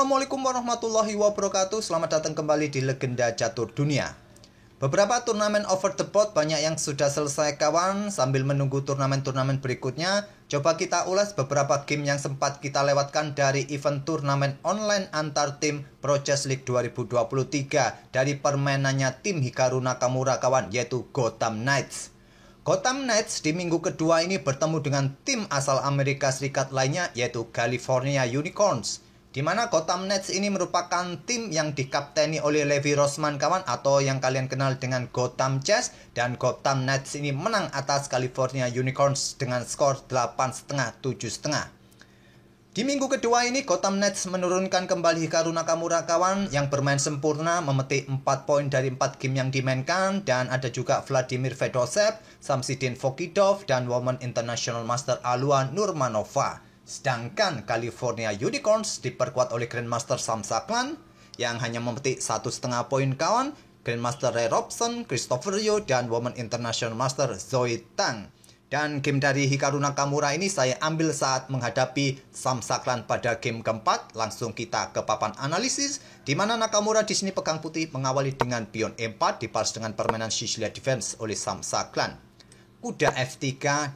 Assalamualaikum warahmatullahi wabarakatuh. Selamat datang kembali di Legenda Catur Dunia. Beberapa turnamen over the board banyak yang sudah selesai kawan. Sambil menunggu turnamen-turnamen berikutnya, coba kita ulas beberapa game yang sempat kita lewatkan dari event turnamen online antar tim Pro Chess League 2023 dari permainannya tim Hikaru Nakamura kawan, yaitu Gotham Knights. Gotham Knights di minggu kedua ini bertemu dengan tim asal Amerika Serikat lainnya, yaitu California Unicorns, di mana Gotham Knights ini merupakan tim yang dikapteni oleh Levi Rosman kawan, atau yang kalian kenal dengan Gotham Chess. Dan Gotham Knights ini menang atas California Unicorns dengan skor 8,5, 7,5. Di minggu kedua ini Gotham Knights menurunkan kembali Hikaru Nakamura kawan, yang bermain sempurna memetik 4 poin dari 4 game yang dimainkan. Dan ada juga Vladimir Fedosev, Samsidin Fokidov, dan Women International Master Alua Nurmanova. Sedangkan California Unicorns diperkuat oleh Grandmaster Sam Saklan yang hanya memetik 1,5 poin kawan, Grandmaster Ray Robson, Christopher Yu, dan Women International Master Zoe Tang. Dan game dari Hikaru Nakamura ini saya ambil saat menghadapi Sam Saklan pada game keempat. Langsung kita ke papan analisis, di mana Nakamura di sini pegang putih mengawali dengan pion E4 dibalas dengan permainan Sicilia Defense oleh Sam Saklan, kuda F3,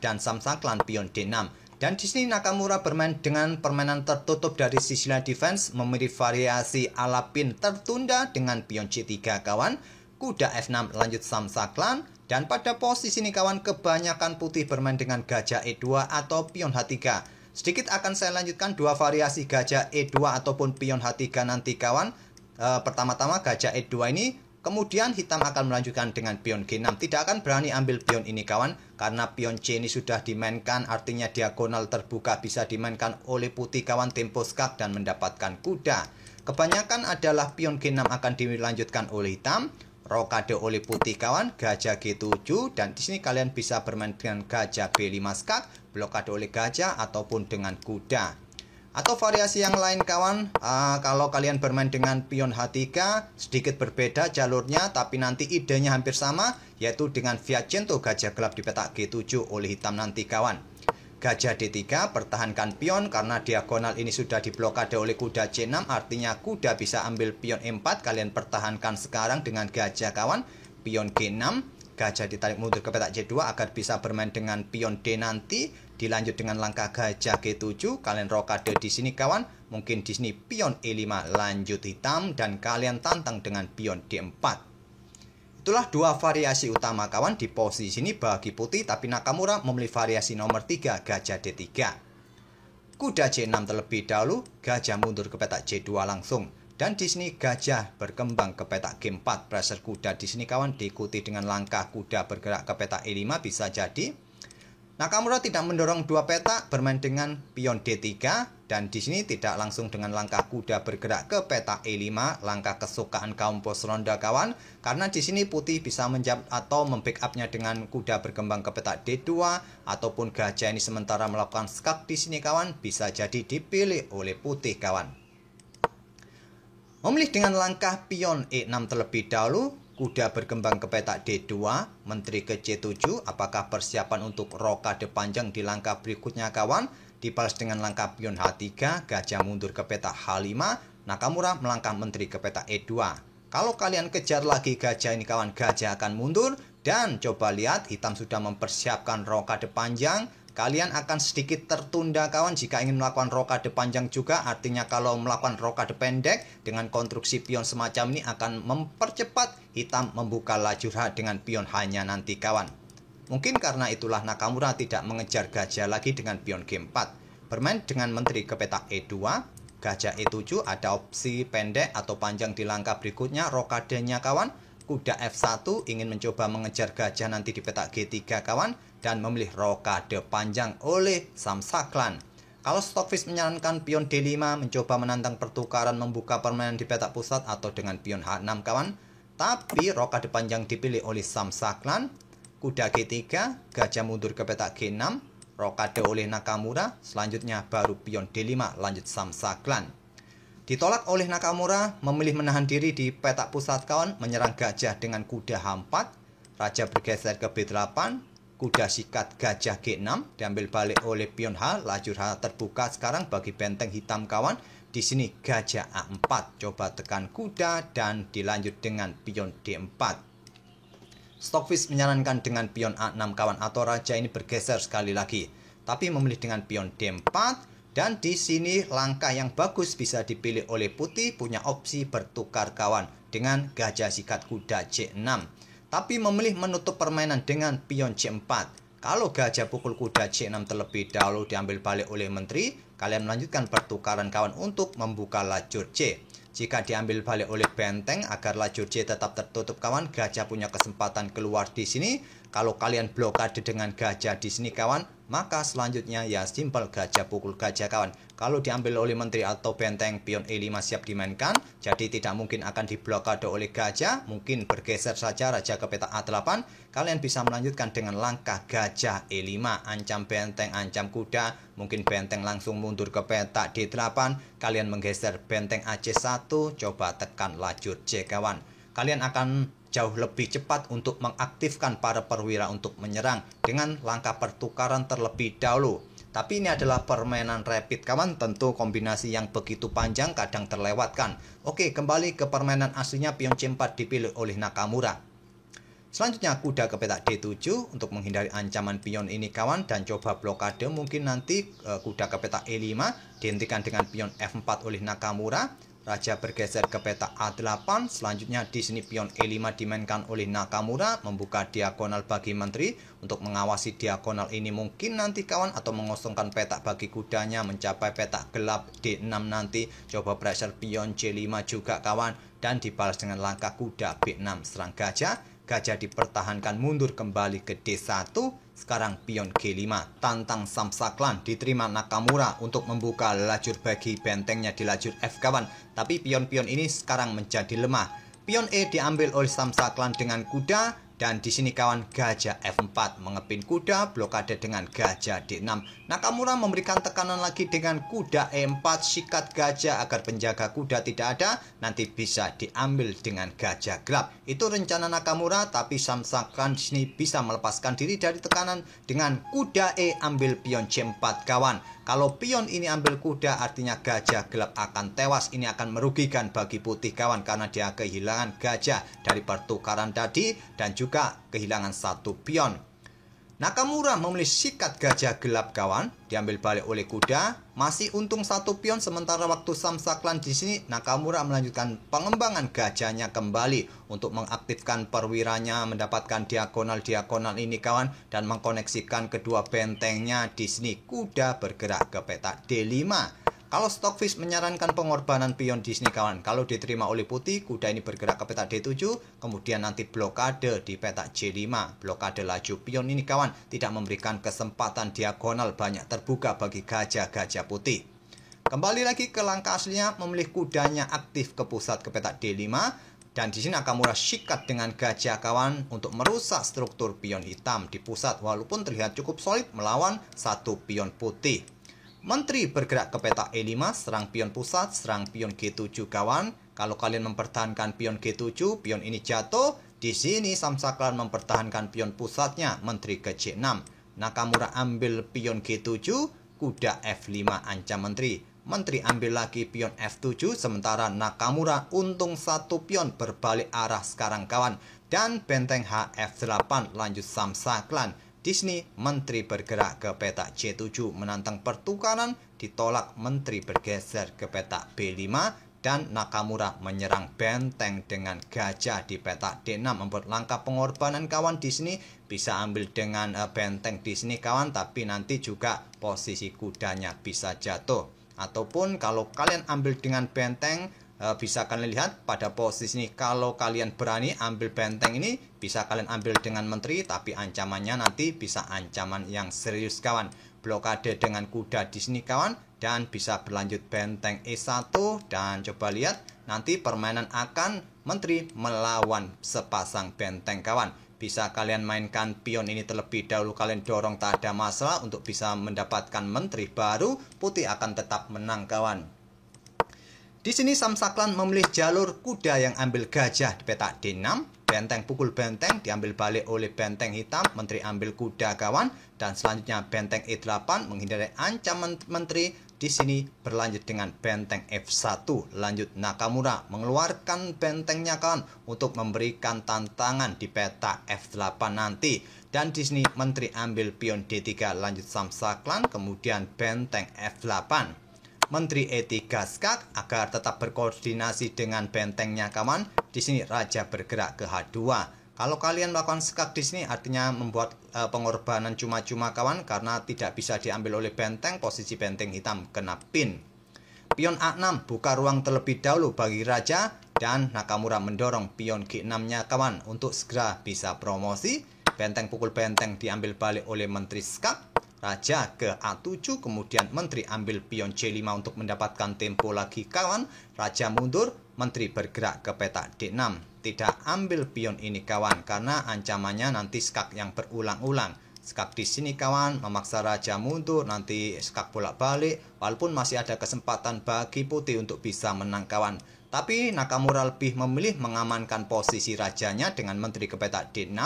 dan Sam Saklan pion D6. Dan di sini Nakamura bermain dengan permainan tertutup dari Sicilia Defense, memilih variasi ala pin tertunda dengan pion C3 kawan, kuda F6 lanjut Sam Saklan. Dan pada posisi ini kawan, kebanyakan putih bermain dengan gajah E2 atau pion H3. Sedikit akan saya lanjutkan dua variasi gajah E2 ataupun pion H3 nanti kawan. Pertama-tama gajah E2 ini, kemudian hitam akan melanjutkan dengan pion G6. Tidak akan berani ambil pion ini kawan, karena pion C ini sudah dimainkan, artinya diagonal terbuka bisa dimainkan oleh putih kawan, tempo skak dan mendapatkan kuda. Kebanyakan adalah pion G6 akan dilanjutkan oleh hitam, rokade oleh putih kawan, gajah G7, dan di sini kalian bisa bermain dengan gajah B5 skak, blokade oleh gajah ataupun dengan kuda. Atau variasi yang lain kawan, kalau kalian bermain dengan pion H3, sedikit berbeda jalurnya, tapi nanti idenya hampir sama, yaitu dengan Fiacento gajah gelap di petak G7 oleh hitam nanti kawan. Gajah D3, pertahankan pion karena diagonal ini sudah diblokade oleh kuda C6, artinya kuda bisa ambil pion E4, kalian pertahankan sekarang dengan gajah kawan, pion G6, gajah ditarik mundur ke petak C2 agar bisa bermain dengan pion D nanti. Dilanjut dengan langkah gajah G7, kalian rokade di sini kawan, mungkin di sini pion E5 lanjut hitam, dan kalian tantang dengan pion D4. Itulah dua variasi utama kawan di posisi ini bagi putih, tapi Nakamura memilih variasi nomor 3 gajah D3. Kuda C6 terlebih dahulu, gajah mundur ke petak C2 langsung. Dan di sini gajah berkembang ke petak G4. Pressure kuda di sini kawan diikuti dengan langkah kuda bergerak ke petak E5 bisa jadi. Nakamura tidak mendorong dua petak, bermain dengan pion D3, dan di sini tidak langsung dengan langkah kuda bergerak ke petak E5, langkah kesukaan kaum pos ronda kawan, karena di sini putih bisa menjawab atau membackup-nya dengan kuda berkembang ke petak D2 ataupun gajah ini sementara melakukan skak di sini kawan, bisa jadi dipilih oleh putih kawan. Memilih dengan langkah pion E6 terlebih dahulu, kuda berkembang ke petak D2, menteri ke C7, apakah persiapan untuk rokade panjang di langkah berikutnya kawan? Dibalas dengan langkah pion H3, gajah mundur ke petak H5, Nakamura melangkah menteri ke petak E2. Kalau kalian kejar lagi gajah ini kawan, gajah akan mundur, dan coba lihat hitam sudah mempersiapkan rokade panjang. Kalian akan sedikit tertunda kawan jika ingin melakukan rokade panjang juga, artinya kalau melakukan rokade pendek dengan konstruksi pion semacam ini akan mempercepat hitam membuka lajur H dengan pion hanya nanti kawan. Mungkin karena itulah Nakamura tidak mengejar gajah lagi dengan pion G4. Bermain dengan menteri ke petak E2, gajah E7, ada opsi pendek atau panjang di langkah berikutnya rokadenya kawan. Kuda F1 ingin mencoba mengejar gajah nanti di petak G3 kawan, dan memilih rokade panjang oleh Sam Saklan. Kalau Stockfish menyarankan pion D5 mencoba menantang pertukaran membuka permainan di petak pusat atau dengan pion H6 kawan, tapi rokade panjang dipilih oleh Sam Saklan. Kuda G3, gajah mundur ke petak G6, rokade oleh Nakamura, selanjutnya baru pion D5 lanjut Sam Saklan. Ditolak oleh Nakamura, memilih menahan diri di petak pusat kawan, menyerang gajah dengan kuda H4, raja bergeser ke B8, kuda sikat gajah G6 diambil balik oleh pion H, lajur H terbuka sekarang bagi benteng hitam kawan. Di sini gajah A4, coba tekan kuda dan dilanjut dengan pion D4. Stockfish menyarankan dengan pion A6 kawan, atau raja ini bergeser sekali lagi, tapi memilih dengan pion D4. Dan di sini langkah yang bagus bisa dipilih oleh putih, punya opsi bertukar kawan dengan gajah sikat kuda C6, tapi memilih menutup permainan dengan pion C4. Kalau gajah pukul kuda C6 terlebih dahulu diambil balik oleh menteri, kalian melanjutkan pertukaran kawan untuk membuka lajur C. Jika diambil balik oleh benteng agar lajur C tetap tertutup kawan, gajah punya kesempatan keluar di sini. Kalau kalian blokade dengan gajah di sini kawan, maka selanjutnya ya simpel gajah pukul gajah kawan. Kalau diambil oleh menteri atau benteng, pion E5 siap dimainkan, jadi tidak mungkin akan diblokade oleh gajah. Mungkin bergeser saja raja ke petak A8. Kalian bisa melanjutkan dengan langkah gajah E5, ancam benteng, ancam kuda. Mungkin benteng langsung mundur ke petak D8. Kalian menggeser benteng AC1, coba tekan lajur C kawan. Kalian akan jauh lebih cepat untuk mengaktifkan para perwira untuk menyerang dengan langkah pertukaran terlebih dahulu. Tapi ini adalah permainan rapid kawan, tentu kombinasi yang begitu panjang kadang terlewatkan. Oke, kembali ke permainan aslinya, pion C4 dipilih oleh Nakamura. Selanjutnya kuda ke petak D7 untuk menghindari ancaman pion ini kawan, dan coba blokade. Mungkin nanti kuda ke petak E5 dihentikan dengan pion F4 oleh Nakamura. Raja bergeser ke petak A8. Selanjutnya di sini pion E5 dimainkan oleh Nakamura, membuka diagonal bagi menteri untuk mengawasi diagonal ini mungkin nanti kawan, atau mengosongkan petak bagi kudanya mencapai petak gelap D6 nanti. Coba pressure pion C5 juga kawan, dan dibalas dengan langkah kuda B6 serang gajah. Gajah dipertahankan mundur kembali ke D1. Sekarang pion G5, tantang Samsaklan, diterima Nakamura untuk membuka lajur bagi bentengnya di lajur F kawan. Tapi pion-pion ini sekarang menjadi lemah. Pion E diambil oleh Samsaklan dengan kuda. Dan di sini kawan, gajah F4 mengepin kuda, blokade dengan gajah D6. Nakamura memberikan tekanan lagi dengan kuda E4, sikat gajah agar penjaga kuda tidak ada, nanti bisa diambil dengan gajah gelap. Itu rencana Nakamura, tapi Samsaklan di sini bisa melepaskan diri dari tekanan dengan kuda E ambil pion C4 kawan. Kalau pion ini ambil kuda, artinya gajah gelap akan tewas. Ini akan merugikan bagi putih kawan, karena dia kehilangan gajah dari pertukaran tadi dan juga kehilangan satu pion. Nakamura memilih sikat gajah gelap kawan, diambil balik oleh kuda. Masih untung satu pion, sementara waktu Samsaklan di sini Nakamura melanjutkan pengembangan gajahnya kembali untuk mengaktifkan perwiranya, mendapatkan diagonal ini kawan, dan mengkoneksikan kedua bentengnya. Di sini kuda bergerak ke petak D5. Kalau Stockfish menyarankan pengorbanan pion di sini kawan, kalau diterima oleh putih, kuda ini bergerak ke petak D7, kemudian nanti blokade di petak J5. Blokade laju pion ini kawan, tidak memberikan kesempatan diagonal banyak terbuka bagi gajah-gajah putih. Kembali lagi ke langkah aslinya, memilih kudanya aktif ke pusat ke petak D5. Dan di sini Nakamura sikat dengan gajah kawan untuk merusak struktur pion hitam di pusat, walaupun terlihat cukup solid melawan satu pion putih. Menteri bergerak ke petak E5, serang pion pusat, serang pion G7 kawan. Kalau kalian mempertahankan pion G7, pion ini jatuh. Di sini Samsaklan mempertahankan pion pusatnya, menteri ke C6. Nakamura ambil pion G7, kuda F5 ancam menteri. Menteri ambil lagi pion F7, sementara Nakamura untung satu pion berbalik arah sekarang kawan. Dan benteng HF8 lanjut Samsaklan. Di sini menteri bergerak ke petak C7 menantang pertukaran, ditolak, menteri bergeser ke petak B5 dan Nakamura menyerang benteng dengan gajah di petak D6, membuat langkah pengorbanan kawan. Di sini bisa ambil dengan benteng di sini kawan, tapi nanti juga posisi kudanya bisa jatuh. Ataupun kalau kalian ambil dengan benteng, bisa kalian lihat pada posisi ini, kalau kalian berani ambil benteng ini, bisa kalian ambil dengan menteri, tapi ancamannya nanti bisa ancaman yang serius kawan. Blokade dengan kuda di sini kawan, dan bisa berlanjut benteng E1. Dan coba lihat, nanti permainan akan menteri melawan sepasang benteng kawan. Bisa kalian mainkan pion ini terlebih dahulu, kalian dorong tak ada masalah untuk bisa mendapatkan menteri baru. Putih akan tetap menang kawan. Di sini Samsaklan memilih jalur kuda yang ambil gajah di petak D6, benteng pukul benteng diambil balik oleh benteng hitam, menteri ambil kuda kawan, dan selanjutnya benteng E8 menghindari ancaman menteri. Di sini berlanjut dengan benteng F1. Lanjut Nakamura mengeluarkan bentengnya kawan untuk memberikan tantangan di petak F8 nanti. Dan di sini menteri ambil pion D3, lanjut Samsaklan, kemudian benteng F8. Menteri E3 skak agar tetap berkoordinasi dengan bentengnya kawan. Di sini raja bergerak ke H2. Kalau kalian melakukan skak di sini artinya membuat pengorbanan cuma-cuma kawan, karena tidak bisa diambil oleh benteng, posisi benteng hitam kena pin. Pion A6 buka ruang terlebih dahulu bagi raja, dan Nakamura mendorong pion G6-nya kawan untuk segera bisa promosi. Benteng pukul benteng diambil balik oleh menteri skak. Raja ke A7, kemudian menteri ambil pion C5 untuk mendapatkan tempo lagi kawan. Raja mundur, menteri bergerak ke petak D6. Tidak ambil pion ini kawan, karena ancamannya nanti skak yang berulang-ulang. Skak di sini kawan, memaksa raja mundur, nanti skak bolak-balik. Walaupun masih ada kesempatan bagi putih untuk bisa menang kawan. Tapi Nakamura lebih memilih mengamankan posisi rajanya dengan menteri ke petak D6.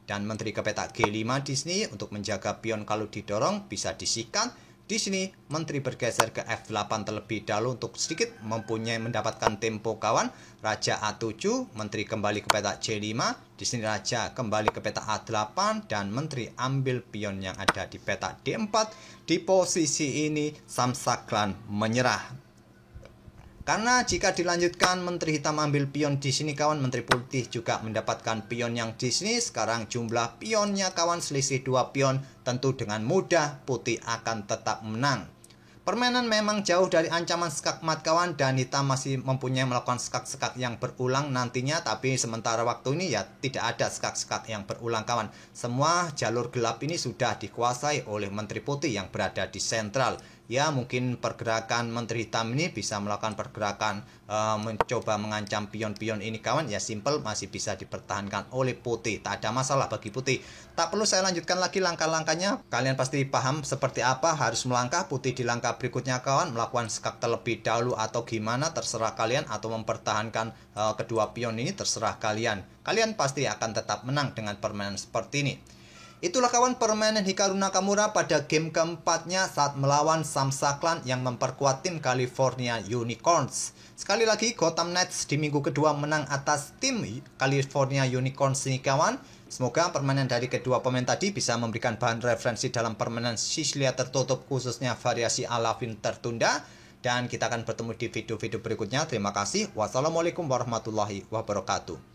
Dan menteri ke petak G5 di sini untuk menjaga pion kalau didorong bisa disikat. Di sini menteri bergeser ke F8 terlebih dahulu untuk sedikit mendapatkan tempo kawan. Raja A7, menteri kembali ke petak C5. Di sini raja kembali ke petak A8 dan menteri ambil pion yang ada di petak D4. Di posisi ini Samsaklan menyerah. Karena jika dilanjutkan menteri hitam ambil pion di sini kawan, menteri putih juga mendapatkan pion yang di sini. Sekarang jumlah pionnya kawan selisih 2 pion, tentu dengan mudah putih akan tetap menang. Permainan memang jauh dari ancaman skak mat kawan, dan hitam masih mempunyai melakukan skak-skak yang berulang nantinya, tapi sementara waktu ini ya tidak ada skak-skak yang berulang kawan. Semua jalur gelap ini sudah dikuasai oleh menteri putih yang berada di sentral. Ya mungkin pergerakan menteri hitam ini bisa melakukan pergerakan mencoba mengancam pion-pion ini kawan, ya simple masih bisa dipertahankan oleh putih, tak ada masalah bagi putih. Tak perlu saya lanjutkan lagi langkah-langkahnya, kalian pasti paham seperti apa harus melangkah. Putih di langkah berikutnya kawan melakukan skak terlebih dahulu atau gimana terserah kalian, atau mempertahankan kedua pion ini terserah kalian. Kalian pasti akan tetap menang dengan permainan seperti ini. Itulah kawan permainan Hikaru Nakamura pada game keempatnya saat melawan Samsaklan yang memperkuat tim California Unicorns. Sekali lagi Gotham Knights di minggu kedua menang atas tim California Unicorns ini kawan. Semoga permainan dari kedua pemain tadi bisa memberikan bahan referensi dalam permainan Sicilia tertutup, khususnya variasi Alavin tertunda. Dan kita akan bertemu di video-video berikutnya. Terima kasih. Wassalamualaikum warahmatullahi wabarakatuh.